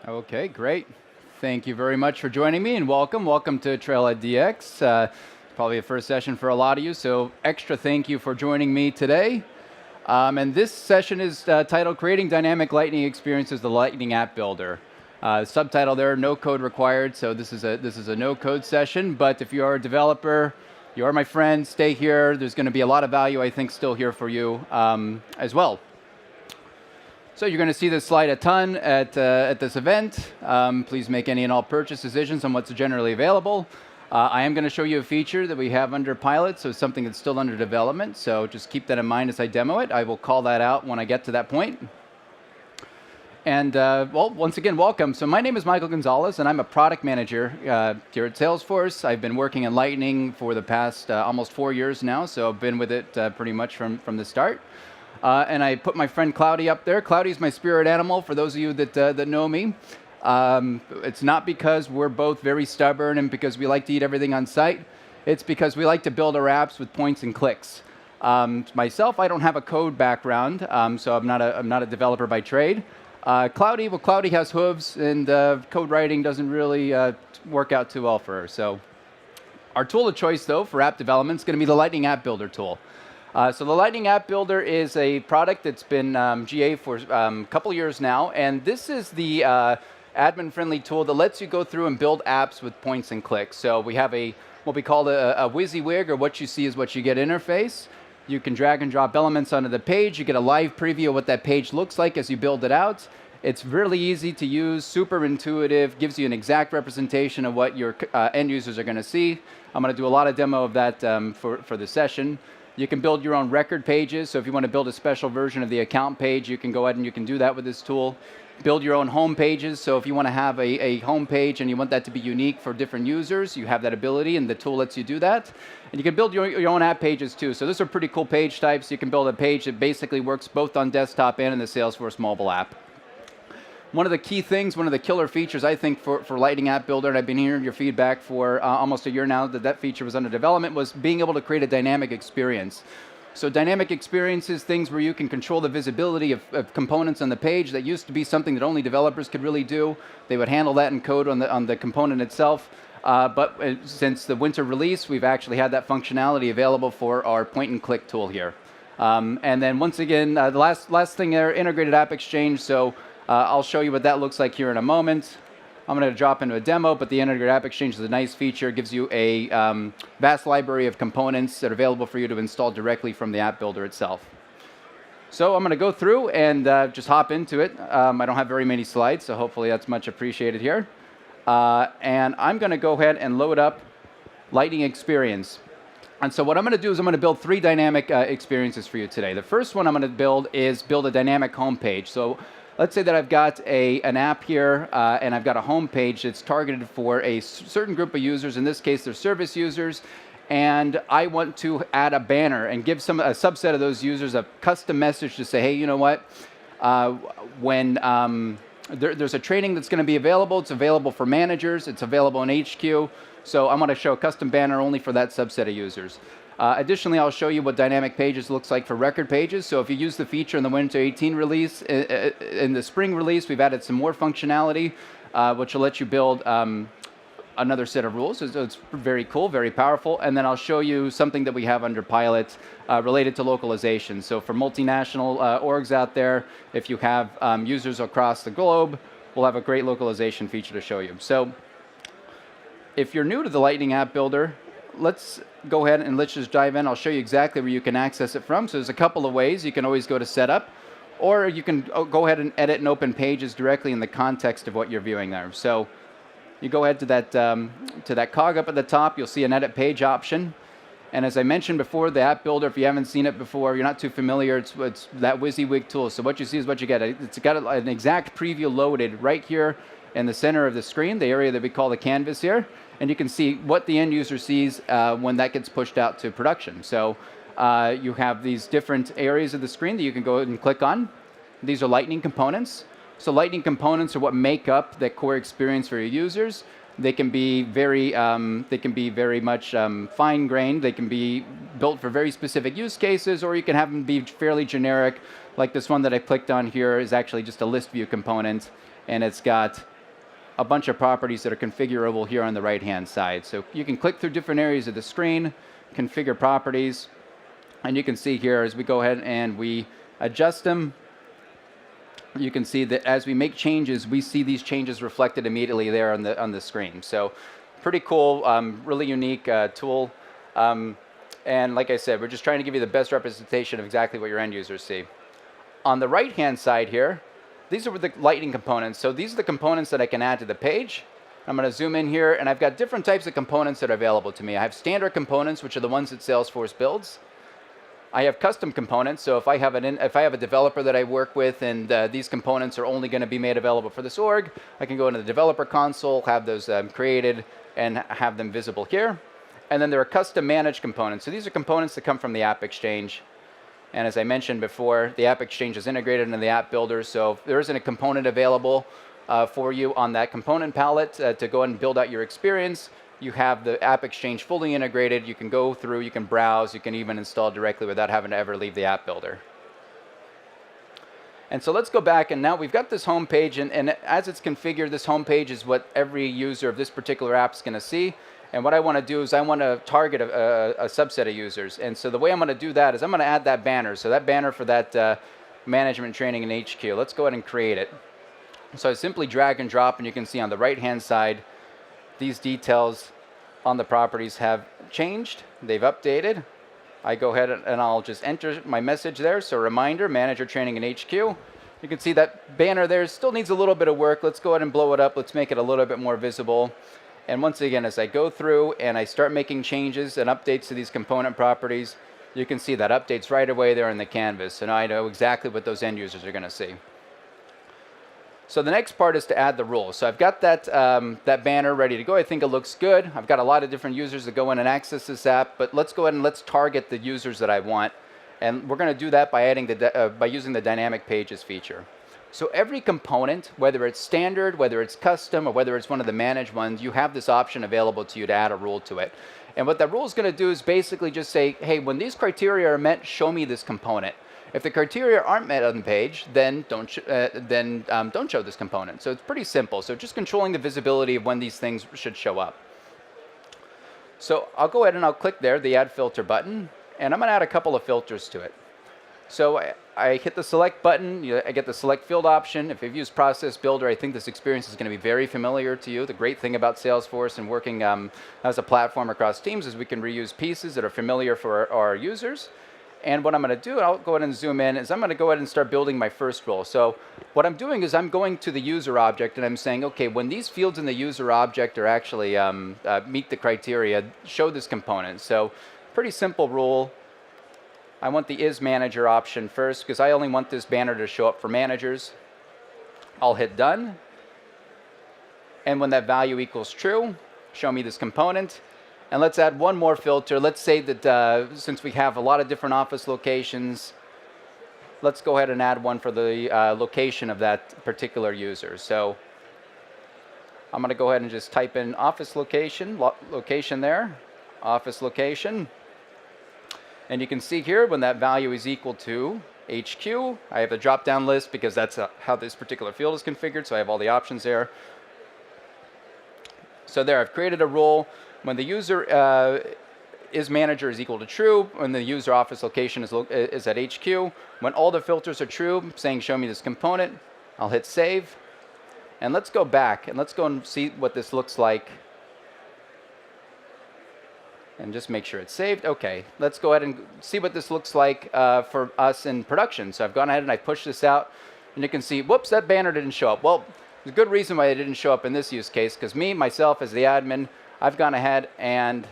Okay, great. Thank you very much for joining me and welcome. Welcome to Trailhead DX. Probably the first session for a lot of you, so extra thank you for joining me today. And this session is titled Creating Dynamic Lightning Experiences, the Lightning App Builder. Subtitle there, no code required, so this is a no code session, but if you are a developer, you are my friend, stay here. There's going to be a lot of value, I think, still here for you as well. So you're going to see this slide a ton at this event. Please make any and all purchase decisions on what's generally available. I am going to show you a feature that we have under pilot, so something that's still under development. So just keep that in mind as I demo it. I will call that out when I get to that point. And well, once again, welcome. So my name is Michael Gonzalez, and I'm a product manager here at Salesforce. I've been working in Lightning for the past almost 4 years now, so I've been with it pretty much from the start. And I put my friend Cloudy up there. Cloudy's my spirit animal, for those of you that know me. It's not because we're both very stubborn and because we like to eat everything on site. It's because we like to build our apps with points and clicks. Myself, I don't have a code background, so I'm not a developer by trade. Cloudy has hooves, and code writing doesn't really work out too well for her. So our tool of choice, though, for app development is going to be the Lightning App Builder tool. So the Lightning App Builder is a product that's been GA for a couple years now, and this is the admin-friendly tool that lets you go through and build apps with points and clicks. So we have what we call a WYSIWYG, or what you see is what you get interface. You can drag and drop elements onto the page. You get a live preview of what that page looks like as you build it out. It's really easy to use, super intuitive, gives you an exact representation of what your end users are going to see. I'm going to do a lot of demo of that for the session. You can build your own record pages, so if you want to build a special version of the account page, you can go ahead and you can do that with this tool. Build your own home pages, so if you want to have a home page and you want that to be unique for different users, you have that ability, and the tool lets you do that. And you can build your own app pages too. So those are pretty cool page types. You can build a page that basically works both on desktop and in the Salesforce mobile app. One of the key things, one of the killer features, I think, for Lightning App Builder, and I've been hearing your feedback for almost a year now that feature was under development, was being able to create a dynamic experience. So dynamic experiences, things where you can control the visibility of components on the page. That used to be something that only developers could really do. They would handle that in code on the component itself. But since the winter release, we've actually had that functionality available for our point-and-click tool here. And then once again, the last thing there, integrated app exchange. So I'll show you what that looks like here in a moment. I'm going to drop into a demo, but the Integrated App Exchange is a nice feature. It gives you a vast library of components that are available for you to install directly from the app builder itself. So I'm going to go through and just hop into it. I don't have very many slides, so hopefully that's much appreciated here. And I'm going to go ahead and load up Lightning Experience. And so what I'm going to do is I'm going to build 3 dynamic experiences for you today. The first one I'm going to build a dynamic home page. So let's say that I've got an app here, and I've got a home page that's targeted for a certain group of users. In this case, they're service users. And I want to add a banner and give a subset of those users a custom message to say, hey, you know what? When there's a training that's going to be available, it's available for managers, it's available in HQ. So I'm going to show a custom banner only for that subset of users. Additionally, I'll show you what dynamic pages looks like for record pages. So if you use the feature in the Winter 18 release, in the spring release, we've added some more functionality, which will let you build another set of rules. So it's very cool, very powerful. And then I'll show you something that we have under pilot related to localization. So for multinational orgs out there, if you have users across the globe, we'll have a great localization feature to show you. So if you're new to the Lightning App Builder, let's go ahead and let's just dive in. I'll show you exactly where you can access it from. So there's a couple of ways. You can always go to Setup, or you can go ahead and edit and open pages directly in the context of what you're viewing there. So you go ahead to that cog up at the top. You'll see an Edit Page option. And as I mentioned before, the App Builder, if you haven't seen it before, you're not too familiar, it's that WYSIWYG tool. So what you see is what you get. It's got an exact preview loaded right here in the center of the screen, the area that we call the canvas here. And you can see what the end user sees when that gets pushed out to production. So you have these different areas of the screen that you can go and click on. These are Lightning components. So Lightning components are what make up the core experience for your users. They can be very much fine-grained. They can be built for very specific use cases, or you can have them be fairly generic. Like this one that I clicked on here is actually just a list view component, and it's got a bunch of properties that are configurable here on the right-hand side. So you can click through different areas of the screen, configure properties, and you can see here as we go ahead and we adjust them, you can see that as we make changes, we see these changes reflected immediately there on the screen. So pretty cool, really unique tool. And like I said, we're just trying to give you the best representation of exactly what your end users see. On the right-hand side here, these are the Lightning components. So these are the components that I can add to the page. I'm going to zoom in here, and I've got different types of components that are available to me. I have standard components, which are the ones that Salesforce builds. I have custom components, so if I have a developer that I work with and these components are only going to be made available for this org, I can go into the developer console, have those created, and have them visible here. And then there are custom managed components. So these are components that come from the App Exchange. And as I mentioned before, the App Exchange is integrated into the App Builder, so if there isn't a component available for you on that component palette to go ahead and build out your experience, you have the App Exchange fully integrated. You can go through, you can browse, you can even install directly without having to ever leave the App Builder. And so let's go back, and now we've got this home page, and as it's configured, this home page is what every user of this particular app is going to see. And what I want to do is I want to target a subset of users. And so the way I'm going to do that is I'm going to add that banner. So that banner for that management training in HQ. Let's go ahead and create it. So I simply drag and drop, and you can see on the right-hand side, these details on the properties have changed. They've updated. I go ahead and I'll just enter my message there. So reminder, manager training in HQ. You can see that banner there still needs a little bit of work. Let's go ahead and blow it up. Let's make it a little bit more visible. And once again, as I go through and I start making changes and updates to these component properties, you can see that updates right away there in the canvas. So now I know exactly what those end users are going to see. So the next part is to add the rules. So I've got that banner ready to go. I think it looks good. I've got a lot of different users that go in and access this app, but let's go ahead and let's target the users that I want. And we're going to do that by adding by using the dynamic pages feature. So every component, whether it's standard, whether it's custom, or whether it's one of the managed ones, you have this option available to you to add a rule to it. And what that rule is going to do is basically just say, hey, when these criteria are met, show me this component. If the criteria aren't met on the page, then don't show this component. So it's pretty simple. So just controlling the visibility of when these things should show up. So I'll go ahead and I'll click there, the Add Filter button, and I'm going to add a couple of filters to it. So I hit the select button, I get the select field option. If you've used Process Builder, I think this experience is going to be very familiar to you. The great thing about Salesforce and working as a platform across teams is we can reuse pieces that are familiar for our users. And what I'm going to do, I'll go ahead and zoom in, is I'm going to go ahead and start building my first role. So what I'm doing is I'm going to the user object and I'm saying, okay, when these fields in the user object are actually meet the criteria, show this component. So pretty simple rule. I want the is manager option first because I only want this banner to show up for managers. I'll hit done. And when that value equals true, show me this component. And let's add one more filter. Let's say that since we have a lot of different office locations, let's go ahead and add one for the location of that particular user. So I'm going to go ahead and just type in office location, location there, office location. And you can see here when that value is equal to HQ, I have a drop-down list because that's how this particular field is configured, so I have all the options there. So there, I've created a rule. When the user is manager is equal to true, when the user office location is at HQ, when all the filters are true, saying show me this component, I'll hit save. And let's go back and let's go and see what this looks like. And just make sure it's saved. Okay, let's go ahead and see what this looks like for us in production. So I've gone ahead and I pushed this out, and you can see, whoops, that banner didn't show up. Well, there's a good reason why it didn't show up in this use case, because myself, as the admin, I've gone ahead and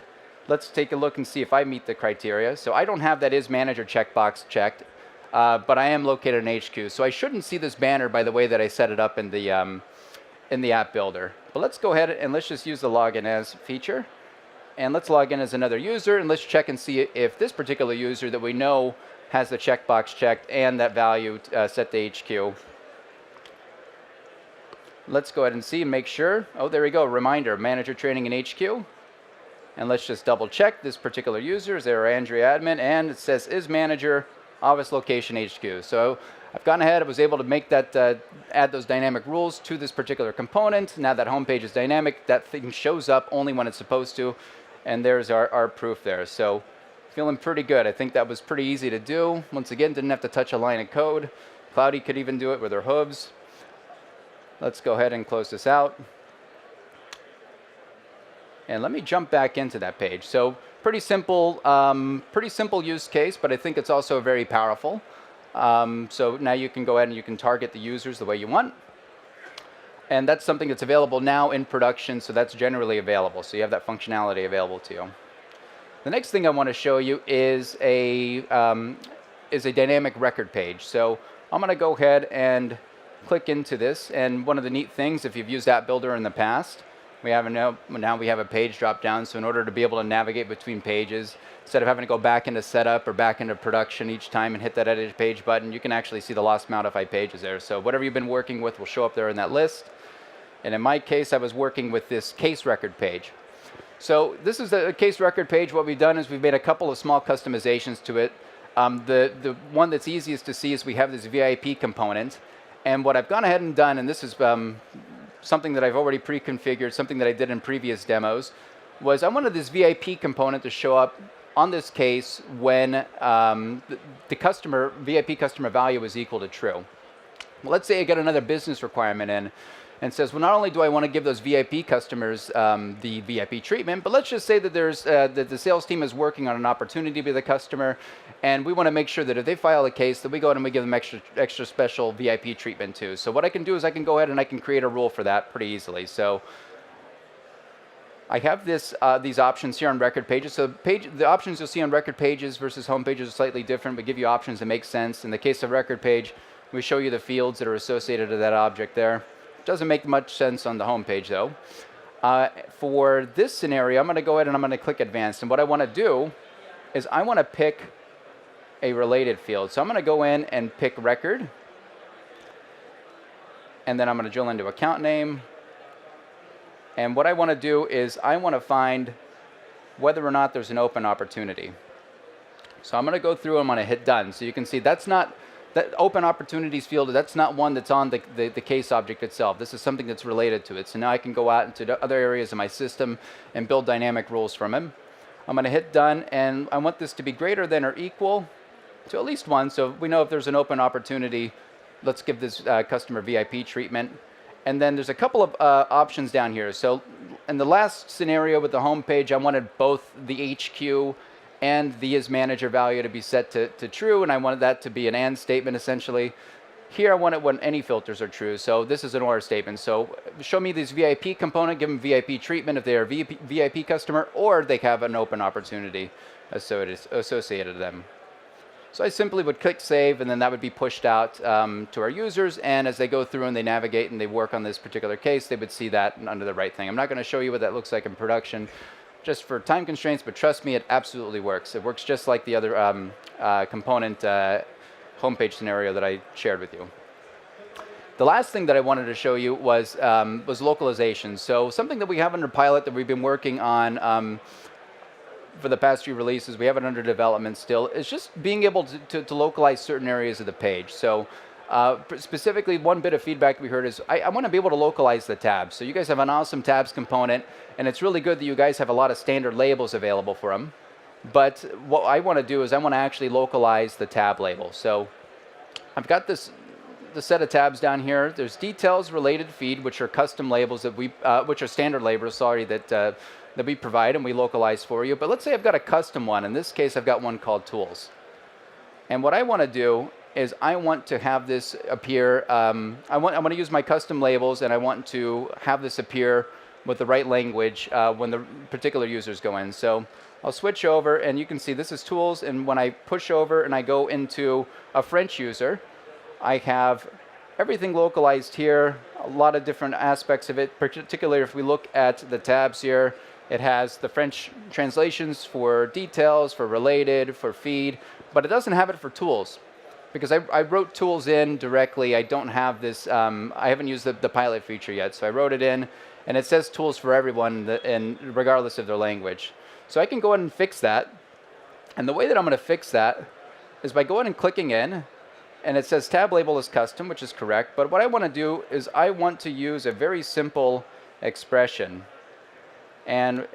let's take a look and see if I meet the criteria. So I don't have that is manager checkbox checked, but I am located in HQ. So I shouldn't see this banner by the way that I set it up in the app builder. But let's go ahead and let's just use the login as feature. And let's log in as another user, and let's check and see if this particular user that we know has the checkbox checked and that value set to HQ. Let's go ahead and see and make sure. Oh, there we go. Reminder, manager training in HQ. And let's just double check this particular user. Is there Andrea admin, and it says is manager office location HQ. So I I've gone ahead, I was able to make that, add those dynamic rules to this particular component. Now that home page is dynamic, that thing shows up only when it's supposed to, and there's our proof there. So feeling pretty good. I think that was pretty easy to do. Once again, didn't have to touch a line of code. Cloudy could even do it with her hooves. Let's go ahead and close this out. And let me jump back into that page. So pretty simple use case, but I think it's also very powerful. So now you can go ahead and you can target the users the way you want. And that's something that's available now in production, so that's generally available. So you have that functionality available to you. The next thing I want to show you is a dynamic record page. So I'm going to go ahead and click into this. And one of the neat things, if you've used App Builder in the past, now we have a page drop down. So in order to be able to navigate between pages, instead of having to go back into setup or back into production each time and hit that edit page button, you can actually see the lost modified pages there. So whatever you've been working with will show up there in that list. And in my case, I was working with this case record page. So this is the case record page. What we've done is we've made a couple of small customizations to it. The one that's easiest to see is we have this VIP component. And what I've gone ahead and done, and this is something that I've already pre-configured, something that I did in previous demos, was I wanted this VIP component to show up on this case when the VIP customer value is equal to true. Well, let's say I get another business requirement in and says, well, not only do I want to give those VIP customers the VIP treatment, but let's just say that that the sales team is working on an opportunity with a customer, and we want to make sure that if they file a case, that we go ahead and we give them extra special VIP treatment too. So what I can do is I can go ahead and I can create a rule for that pretty easily. So I have these options here on record pages. So the options you'll see on record pages versus home pages are slightly different, but give you options that make sense. In the case of record page, we show you the fields that are associated to that object there. Doesn't make much sense on the home page though. For this scenario, I'm going to go ahead and I'm going to click advanced. And what I want to do is I want to pick a related field. So I'm going to go in and pick record. And then I'm going to drill into account name. And what I want to do is I want to find whether or not there's an open opportunity. So I'm going to go through and I'm going to hit done. So you can see that's not that open opportunities field, that's not one that's on the case object itself. This is something that's related to it. So now I can go out into the other areas of my system and build dynamic rules from them. I'm going to hit done, and I want this to be greater than or equal to at least 1. So we know if there's an open opportunity, let's give this customer VIP treatment. And then there's a couple of options down here. So in the last scenario with the home page, I wanted both the HQ and the isManager value to be set to true, and I wanted that to be an AND statement essentially. Here I want it when any filters are true, so this is an OR statement. So show me this VIP component, give them VIP treatment if they are a VIP customer, or they have an open opportunity associated to them. So I simply would click save, and then that would be pushed out to our users, and as they go through and they navigate and they work on this particular case, they would see that under the right thing. I'm not going to show you what that looks like in production, just for time constraints, but trust me, it absolutely works. It works just like the other component homepage scenario that I shared with you. The last thing that I wanted to show you was localization. So something that we have under pilot that we've been working on for the past few releases, we have it under development still, is just being able to localize certain areas of the page. So specifically, one bit of feedback we heard is, I want to be able to localize the tabs. So you guys have an awesome tabs component, and it's really good that you guys have a lot of standard labels available for them. But what I want to do is I want to actually localize the tab label. So I've got the set of tabs down here. There's details related feed, which are custom labels that which are standard labels, sorry, that we provide and we localize for you. But let's say I've got a custom one. In this case, I've got one called tools. And what I want to do is I want to have this appear, I want to use my custom labels, and I want to have this appear with the right language when the particular users go in. So I'll switch over, and you can see this is tools, and when I push over and I go into a French user, I have everything localized here, a lot of different aspects of it, particularly if we look at the tabs here. It has the French translations for details, for related, for feed, but it doesn't have it for tools. Because I wrote tools in directly. I don't have this, I haven't used the pilot feature yet. So I wrote it in, and it says tools for everyone, and regardless of their language. So I can go ahead and fix that. And the way that I'm going to fix that is by going and clicking in, And it says tab label is custom, which is correct. But what I want to do is I want to use a very simple expression. And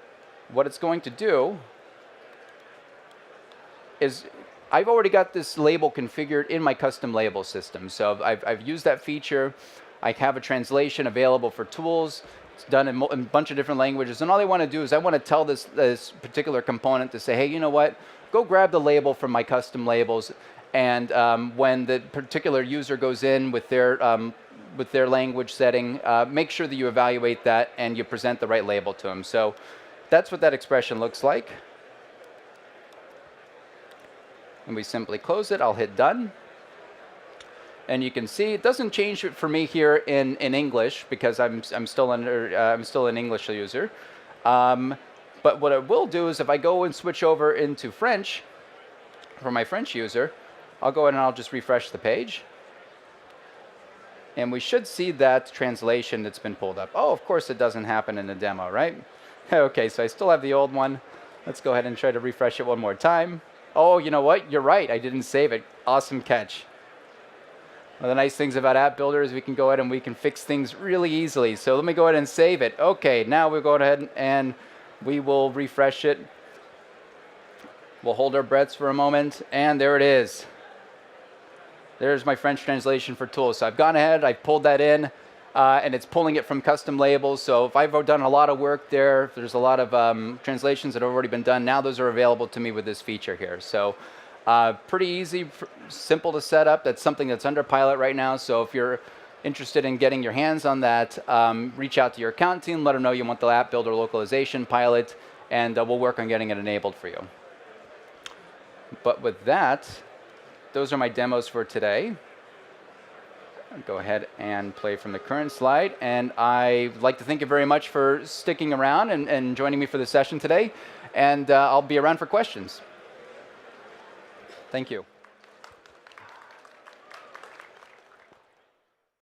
what it's going to do is I've already got this label configured in my custom label system. So I've used that feature. I have a translation available for tools. It's done in a bunch of different languages. And all I want to do is I want to tell this particular component to say, hey, you know what? Go grab the label from my custom labels. And when the particular user goes in with their language setting, make sure that you evaluate that and you present the right label to them. So that's what that expression looks like. And we simply close it. I'll hit done. And you can see it doesn't change it for me here in English because I'm still an English user. But what it will do is if I go and switch over into French for my French user, I'll go ahead and I'll just refresh the page. And we should see that translation that's been pulled up. Oh, of course it doesn't happen in the demo, right? Okay, so I still have the old one. Let's go ahead and try to refresh it one more time. Oh, you know what? You're right. I didn't save it. Awesome catch. One of the nice things about App Builder is we can go ahead and we can fix things really easily. So let me go ahead and save it. Okay, now we'll go ahead and we will refresh it. We'll hold our breaths for a moment, and there it is. There's my French translation for tools. So I've gone ahead, I've pulled that in, and it's pulling it from custom labels. So if I've done a lot of work there, if there's a lot of translations that have already been done, now those are available to me with this feature here. So pretty easy, simple to set up. That's something that's under pilot right now. So if you're interested in getting your hands on that, reach out to your account team, let them know you want the App Builder localization pilot, and we'll work on getting it enabled for you. But with that, those are my demos for today. I'll go ahead and play from the current slide. And I'd like to thank you very much for sticking around and joining me for the session today. And I'll be around for questions. Thank you.